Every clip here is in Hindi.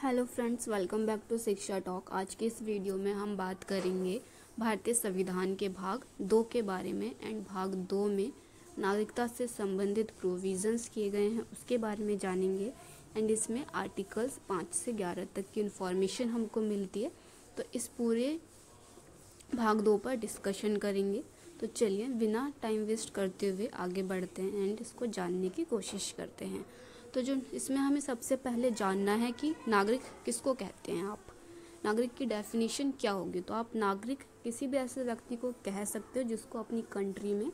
Hello friends, welcome back to Shiksha talk. आज के इस वीडियो में हम बात करेंगे भारतीय संविधान के भाग 2 के बारे में। एंड भाग 2 में नागरिकता से संबंधित प्रोविजंस किए गए हैं, उसके बारे में जानेंगे। एंड इसमें आर्टिकल्स 5 से 11 तक की इन्फॉर्मेशन हमको मिलती है, तो इस पूरे भाग 2 पर डिस्कशन करेंगे। तो चलिए बिना टाइम वेस्ट करते हुए आगे बढ़ते हैं एंड इसको जानने की कोशिश करते हैं। तो जो इसमें हमें सबसे पहले जानना है कि नागरिक किसको कहते हैं। आप नागरिक की डेफिनेशन क्या होगी। तो आप नागरिक किसी भी ऐसे व्यक्ति को कह सकते हो जिसको अपनी कंट्री में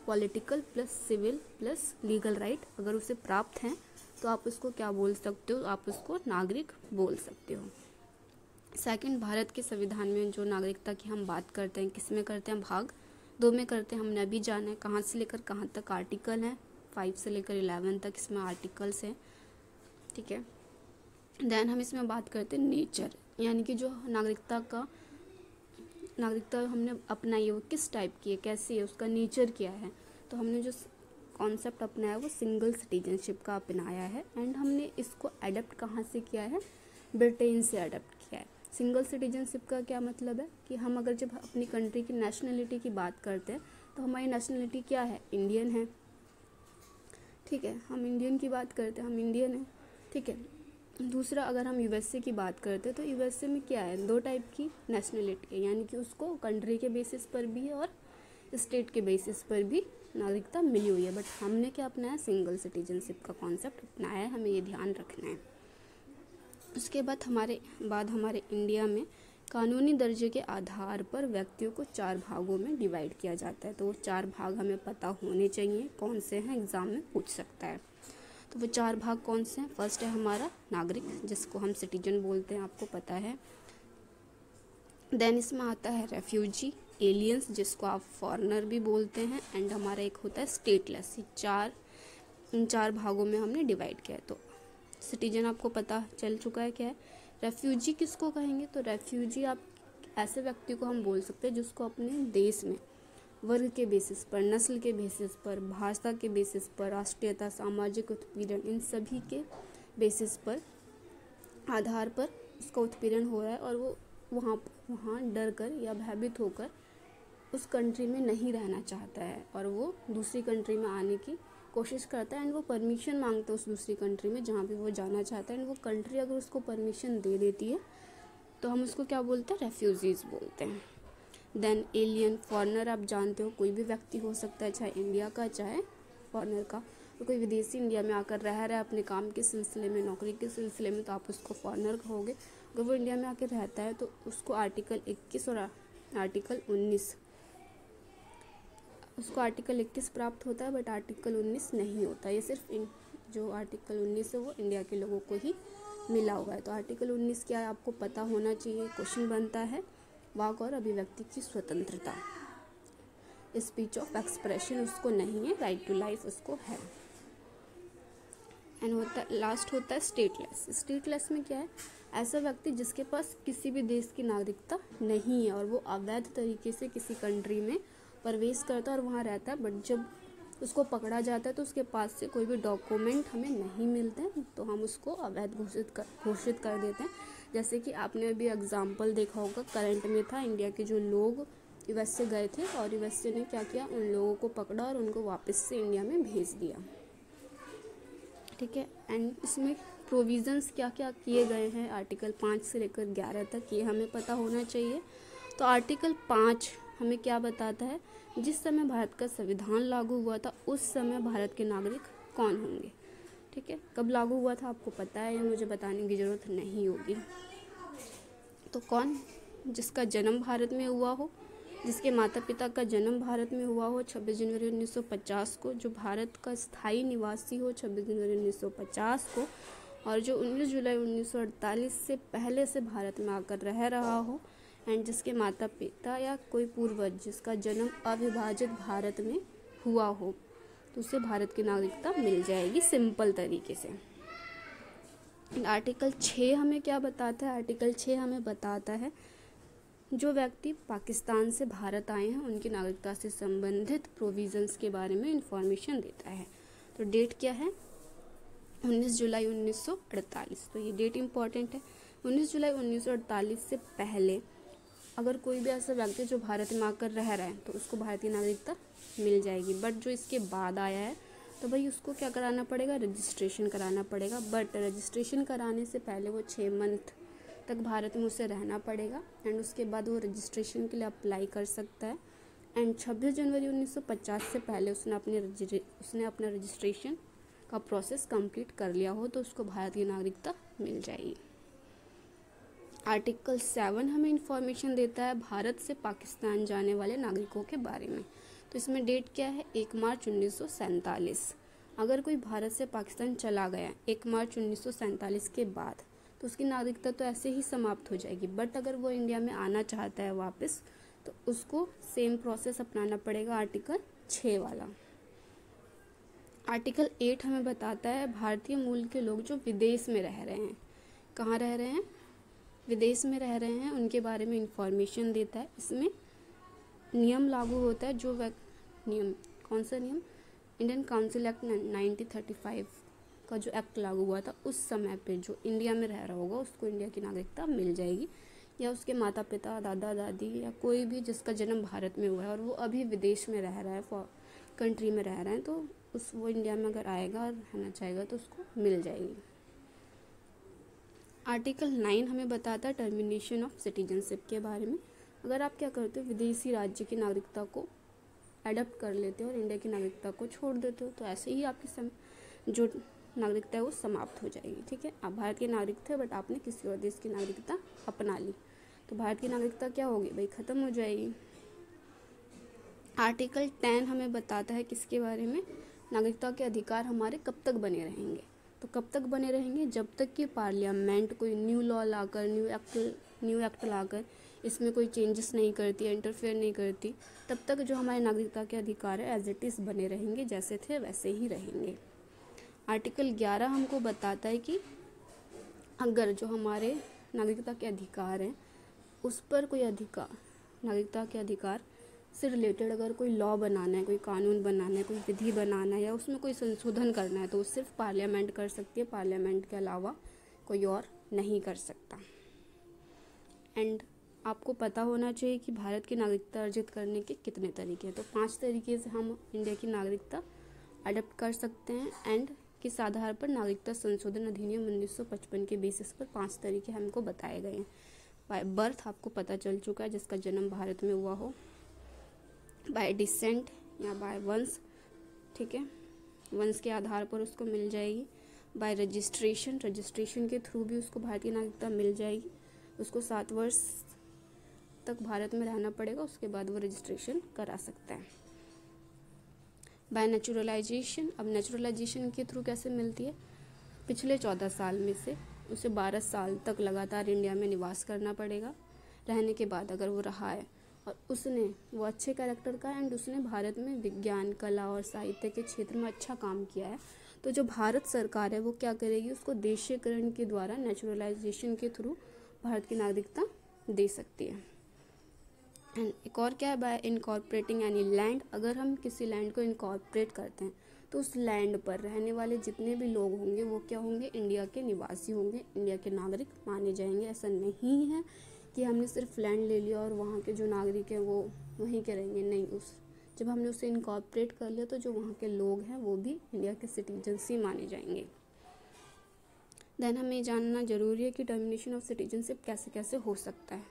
political plus civil plus legal right अगर उसे प्राप्त हैं तो आप उसको क्या बोल सकते हो, आप उसको नागरिक बोल सकते हो। सेकंड, भारत के संविधान में जो नागरिकता की हम बात करते हैं किस में करते हैं, भाग 2 में करते हैं। हमने अभी जाना है कहाँ से लेकर कहाँ तक आर्टिकल हैं, 5 से लेकर 11 तक इसमें आर्टिकल्स हैं, ठीक है। देन हम इसमें बात करते हैं नेचर, यानी कि जो नागरिकता हमने अपनाई है वो किस टाइप की है, कैसी है, उसका नेचर क्या है। तो हमने जो कॉन्सेप्ट अपनाया है वो सिंगल सिटीजनशिप का अपनाया है। एंड हमने इसको अडेप्ट कहाँ से किया है, ब्रिटेन से अडेप्ट किया है। सिंगल सिटीजनशिप का क्या मतलब है कि हम अगर जब अपनी कंट्री की नेशनलिटी की बात करते हैं तो हमारी नेशनलिटी क्या है, इंडियन है, ठीक है। हम इंडियन की बात करते हैं, हम इंडियन हैं, ठीक है। दूसरा, अगर हम यूएसए की बात करते हैं तो यूएसए में क्या है, 2 टाइप की नेशनलिटी है, यानी कि उसको कंट्री के बेसिस पर भी है और स्टेट के बेसिस पर भी नागरिकता मिली हुई है। बट हमने क्या अपनाया, सिंगल सिटीजनशिप का कॉन्सेप्ट अपनाया है, हमें ये ध्यान रखना है। उसके बाद हमारे इंडिया में कानूनी दर्जे के आधार पर व्यक्तियों को 4 भागों में डिवाइड किया जाता है। तो वो 4 भाग हमें पता होने चाहिए, कौन से हैं, एग्जाम में पूछ सकता है। तो वो 4 भाग कौन से हैं। फर्स्ट है हमारा नागरिक, जिसको हम सिटीजन बोलते हैं, आपको पता है। देन इसमें आता है रेफ्यूजी, एलियंस, जिसको आप फॉरेनर भी बोलते हैं। एंड हमारा एक होता है स्टेटलेस। इन 4 भागों में हमने डिवाइड किया है। तो सिटीजन आपको पता चल चुका है क्या है। रेफ्यूजी किसको कहेंगे, तो रेफ्यूजी आप ऐसे व्यक्ति को हम बोल सकते हैं जिसको अपने देश में वर्ग के बेसिस पर, नस्ल के बेसिस पर, भाषा के बेसिस पर, राष्ट्रीयता, सामाजिक उत्पीड़न, इन सभी के बेसिस पर, आधार पर उसका उत्पीड़न हो रहा है और वो वहाँ डर कर या भयभीत होकर उस कंट्री में नहीं रहना चाहता है और वो दूसरी कंट्री में आने की कोशिश करता है। एंड वो परमिशन मांगता है उस दूसरी कंट्री में जहाँ पे वो जाना चाहता है। एंड वो कंट्री अगर उसको परमिशन दे देती है तो हम उसको क्या बोलते हैं, रेफ्यूजीज बोलते हैं। देन एलियन, फॉरेनर, आप जानते हो कोई भी व्यक्ति हो सकता है, चाहे इंडिया का चाहे फॉरेनर का। तो कोई विदेशी इंडिया में आकर रह रहा है अपने काम के सिलसिले में, नौकरी के सिलसिले में, तो आप उसको फॉरेनर कहोगे। अगर वो इंडिया में आकर रहता है तो उसको आर्टिकल 21 और आर्टिकल 19 प्राप्त होता है, बट आर्टिकल 19 नहीं होता। ये सिर्फ जो आर्टिकल 19 है वो इंडिया के लोगों को ही मिला हुआ है। तो आर्टिकल 19 क्या है आपको पता होना चाहिए। क्वेश्चन बनता है, वाक और अभिव्यक्ति की स्वतंत्रता, स्पीच ऑफ एक्सप्रेशन उसको नहीं है, राइट टू लाइफ उसको है। एंड लास्ट होता है स्टेटलेस। स्टेटलेस में क्या है, ऐसा व्यक्ति जिसके पास किसी भी देश की नागरिकता नहीं है और वो अवैध तरीके से किसी कंट्री में प्रवेश करता है और वहाँ रहता है, बट जब उसको पकड़ा जाता है तो उसके पास से कोई भी डॉक्यूमेंट हमें नहीं मिलते हैं, तो हम उसको अवैध घोषित कर देते हैं। जैसे कि आपने अभी एग्जाम्पल देखा होगा, करंट में था, इंडिया के जो लोग यूएसए गए थे और यूएसए ने क्या किया, उन लोगों को पकड़ा और उनको वापस से इंडिया में भेज दिया, ठीक है। एंड इसमें प्रोविजंस क्या क्या किए गए हैं आर्टिकल 5 से लेकर 11 तक, ये हमें पता होना चाहिए। तो आर्टिकल 5 हमें क्या बताता है, जिस समय भारत का संविधान लागू हुआ था उस समय भारत के नागरिक कौन होंगे, ठीक है। कब लागू हुआ था आपको पता है, मुझे बताने की ज़रूरत नहीं होगी। तो कौन, जिसका जन्म भारत में हुआ हो, जिसके माता पिता का जन्म भारत में हुआ हो 26 जनवरी 1950 को, जो भारत का स्थायी निवासी हो 26 जनवरी 1950 को, और जो 19 जुलाई 1948 से पहले से भारत में आकर रह रहा हो। एंड जिसके माता पिता या कोई पूर्वज जिसका जन्म अविभाजित भारत में हुआ हो, तो उसे भारत की नागरिकता मिल जाएगी सिंपल तरीके से। आर्टिकल 6 हमें क्या बताता है, आर्टिकल 6 हमें बताता है जो व्यक्ति पाकिस्तान से भारत आए हैं उनकी नागरिकता से संबंधित प्रोविजंस के बारे में इंफॉर्मेशन देता है। तो डेट क्या है, 19 जुलाई 1948। तो ये डेट इम्पॉर्टेंट है। 19 जुलाई 1948 से पहले अगर कोई भी ऐसा व्यक्ति जो भारत में आकर रह रहा है तो उसको भारतीय नागरिकता मिल जाएगी। बट जो इसके बाद आया है तो भाई उसको क्या कराना पड़ेगा, रजिस्ट्रेशन कराना पड़ेगा। बट रजिस्ट्रेशन कराने से पहले वो 6 मंथ तक भारत में उसे रहना पड़ेगा एंड उसके बाद वो रजिस्ट्रेशन के लिए अप्लाई कर सकता है। एंड 26 जनवरी 1950 से पहले उसने अपना रजिस्ट्रेशन का प्रोसेस कंप्लीट कर लिया हो तो उसको भारतीय नागरिकता मिल जाएगी। आर्टिकल 7 हमें इंफॉर्मेशन देता है भारत से पाकिस्तान जाने वाले नागरिकों के बारे में। तो इसमें डेट क्या है, 1 मार्च 1947। अगर कोई भारत से पाकिस्तान चला गया 1 मार्च 1947 के बाद तो उसकी नागरिकता तो ऐसे ही समाप्त हो जाएगी। बट अगर वो इंडिया में आना चाहता है वापस तो उसको सेम प्रोसेस अपनाना पड़ेगा, आर्टिकल 6 वाला। आर्टिकल 8 हमें बताता है भारतीय मूल के लोग जो विदेश में रह रहे हैं, कहाँ रह रहे हैं, विदेश में रह रहे हैं, उनके बारे में इंफॉर्मेशन देता है। इसमें नियम लागू होता है जो नियम, कौन सा नियम, इंडियन काउंसिल एक्ट 1935 का जो एक्ट लागू हुआ था उस समय पे जो इंडिया में रह रहा होगा उसको इंडिया की नागरिकता मिल जाएगी, या उसके माता पिता, दादा दादी या कोई भी जिसका जन्म भारत में हुआ है और वो अभी विदेश में रह रहा है, कंट्री में रह रहे हैं, तो वो इंडिया में अगर आएगा और रहना चाहेगा तो उसको मिल जाएगी। आर्टिकल 9 हमें बताता है टर्मिनेशन ऑफ सिटीजनशिप के बारे में। अगर आप क्या करते हो, विदेशी राज्य की नागरिकता को एडप्ट कर लेते हो और इंडिया की नागरिकता को छोड़ देते हो तो ऐसे ही आपकी जो नागरिकता है वो समाप्त हो जाएगी। ठीक है, आप भारत के नागरिक थे बट आपने किसी और देश की नागरिकता अपना ली तो भारत की नागरिकता क्या होगी भाई, ख़त्म हो जाएगी। आर्टिकल 10 हमें बताता है किसके बारे में, नागरिकता के अधिकार हमारे कब तक बने रहेंगे। तो कब तक बने रहेंगे, जब तक कि पार्लियामेंट कोई न्यू लॉ लाकर, न्यू एक्ट लाकर इसमें कोई चेंजेस नहीं करती, इंटरफेयर नहीं करती, तब तक जो हमारे नागरिकता के अधिकार है एज इट इज़ बने रहेंगे, जैसे थे वैसे ही रहेंगे। आर्टिकल 11 हमको बताता है कि अगर जो हमारे नागरिकता के अधिकार हैं उस पर कोई अधिकार, नागरिकता के अधिकार से रिलेटेड अगर कोई लॉ बनाना है, कोई कानून बनाना है, कोई विधि बनाना है या उसमें कोई संशोधन करना है तो वो सिर्फ पार्लियामेंट कर सकती है, पार्लियामेंट के अलावा कोई और नहीं कर सकता। एंड आपको पता होना चाहिए कि भारत की नागरिकता अर्जित करने के कितने तरीके हैं। तो 5 तरीके से हम इंडिया की नागरिकता अडॉप्ट कर सकते हैं एंड किस आधार पर, नागरिकता संशोधन अधिनियम 1955 के बेसिस पर 5 तरीके हमको बताए गए हैं। बाय बर्थ आपको पता चल चुका है, जिसका जन्म भारत में हुआ हो, बाय डिसेंट या बाय वंश, ठीक है, वंश के आधार पर उसको मिल जाएगी। बाय रजिस्ट्रेशन, रजिस्ट्रेशन के थ्रू भी उसको भारतीय नागरिकता मिल जाएगी। उसको 7 वर्ष तक भारत में रहना पड़ेगा, उसके बाद वो रजिस्ट्रेशन करा सकता है। बाय नेचुरलाइजेशन, अब नेचुरलाइजेशन के थ्रू कैसे मिलती है, पिछले 14 साल में से उसे 12 साल तक लगातार इंडिया में निवास करना पड़ेगा। रहने के बाद अगर वो रहा है और वो अच्छे कैरेक्टर का एंड उसने भारत में विज्ञान, कला और साहित्य के क्षेत्र में अच्छा काम किया है तो जो भारत सरकार है वो क्या करेगी, उसको देशीकरण के द्वारा नेचुरलाइजेशन के थ्रू भारत की नागरिकता दे सकती है। एंड एक और क्या है, बाय इनकॉर्पोरेटिंग एनी लैंड, अगर हम किसी लैंड को इनकॉर्पोरेट करते हैं तो उस लैंड पर रहने वाले जितने भी लोग होंगे वो क्या होंगे, इंडिया के निवासी होंगे, इंडिया के नागरिक माने जाएंगे। ऐसा नहीं है कि हमने सिर्फ लैंड ले लिया और वहाँ के जो नागरिक हैं वो वहीं के रहेंगे, नहीं, जब हमने उसे इनकॉर्पोरेट कर लिया तो जो वहाँ के लोग हैं वो भी इंडिया के सिटीजन्स ही माने जाएंगे। देन हमें जानना जरूरी है कि टर्मिनेशन ऑफ सिटीजनशिप कैसे कैसे हो सकता है।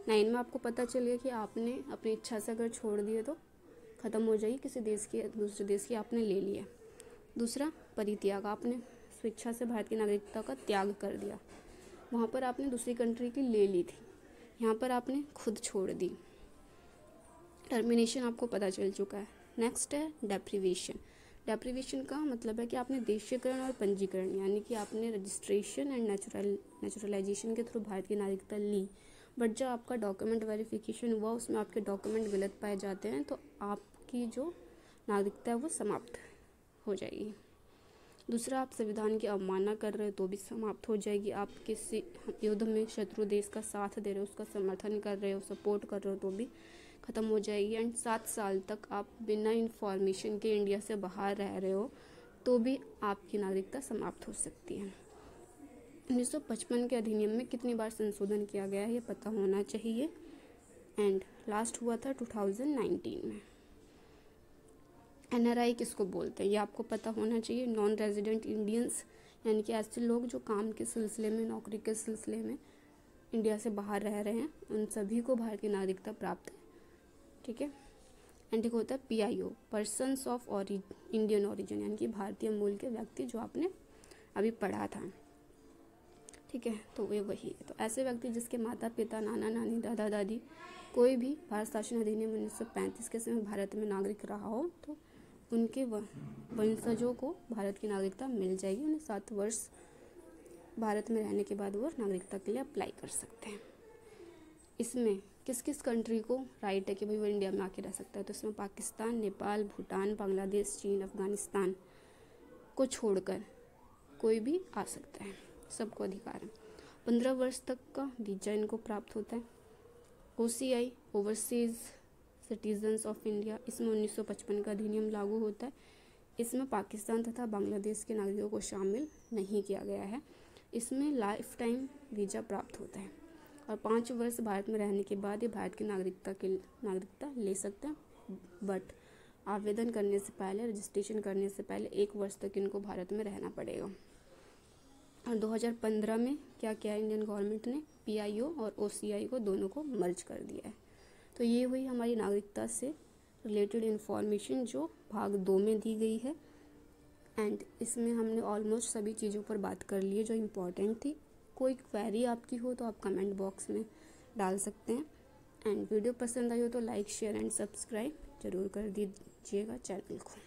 9 में आपको पता चल गया कि आपने अपनी इच्छा से अगर छोड़ दिए तो ख़त्म हो जाएगी, किसी देश की दूसरे देश की आपने ले लिया। दूसरा, परित्याग, आपने स्वेच्छा से भारत की नागरिकता का त्याग कर दिया, वहाँ पर आपने दूसरी कंट्री की ले ली थी, यहाँ पर आपने खुद छोड़ दी। टर्मिनेशन आपको पता चल चुका है। नेक्स्ट है डेप्रीवेशन। डेप्रीवेशन का मतलब है कि आपने देशीकरण और पंजीकरण यानी कि आपने रजिस्ट्रेशन एंड नेचुरलाइजेशन के थ्रू भारत की नागरिकता ली, बट जब आपका डॉक्यूमेंट वेरिफिकेशन हुआ उसमें आपके डॉक्यूमेंट गलत पाए जाते हैं तो आपकी जो नागरिकता है वो समाप्त हो जाएगी। दूसरा, आप संविधान की अवमानना कर रहे हो तो भी समाप्त हो जाएगी। आप किसी युद्ध में शत्रु देश का साथ दे रहे हो, उसका समर्थन कर रहे हो, सपोर्ट कर रहे हो तो भी ख़त्म हो जाएगी। एंड 7 साल तक आप बिना इन्फॉर्मेशन के इंडिया से बाहर रह रहे हो तो भी आपकी नागरिकता समाप्त हो सकती है। 1955 के अधिनियम में कितनी बार संशोधन किया गया है ये पता होना चाहिए, एंड लास्ट हुआ था 2019 में। NRI किसको बोलते हैं ये आपको पता होना चाहिए। नॉन रेजिडेंट इंडियंस, यानी कि ऐसे लोग जो काम के सिलसिले में, नौकरी के सिलसिले में इंडिया से बाहर रह रहे हैं, उन सभी को भारत की नागरिकता प्राप्त है। ठीक है। एंड एक होता है PIO, persons of Indian origin, यानी कि भारतीय मूल के व्यक्ति, जो आपने अभी पढ़ा था। ठीक है, तो वे वही है। तो ऐसे व्यक्ति जिसके माता पिता, नाना नानी, दादा दादी कोई भी भारत शासन अधिनियम 1935 के समय भारत में नागरिक रहा हो, तो उनके वंशजों को भारत की नागरिकता मिल जाएगी। उन्हें 7 वर्ष भारत में रहने के बाद वो नागरिकता के लिए अप्लाई कर सकते हैं। इसमें किस किस कंट्री को राइट है कि भाई वो इंडिया में आके रह सकता है, तो इसमें पाकिस्तान, नेपाल, भूटान, बांग्लादेश, चीन, अफगानिस्तान को छोड़कर कोई भी आ सकता है, सबको अधिकार है। 15 वर्ष तक का वीजा इनको प्राप्त होता है। OCI, overseas citizens of India, इसमें 1955 का अधिनियम लागू होता है। इसमें पाकिस्तान तथा बांग्लादेश के नागरिकों को शामिल नहीं किया गया है। इसमें लाइफ टाइम वीजा प्राप्त होता है और 5 वर्ष भारत में रहने के बाद ये भारत की नागरिकता ले सकते हैं, बट आवेदन करने से पहले, रजिस्ट्रेशन करने से पहले 1 वर्ष तक इनको भारत में रहना पड़ेगा। और 2015 में क्या किया इंडियन गवर्नमेंट ने, PIO और OCI को दोनों को मर्ज कर दिया है। तो ये हुई हमारी नागरिकता से रिलेटेड इन्फॉर्मेशन जो भाग 2 में दी गई है, एंड इसमें हमने ऑलमोस्ट सभी चीज़ों पर बात कर ली है जो इम्पोर्टेंट थी। कोई क्वेरी आपकी हो तो आप कमेंट बॉक्स में डाल सकते हैं, एंड वीडियो पसंद आई हो तो लाइक, शेयर एंड सब्सक्राइब जरूर कर दीजिएगा चैनल को।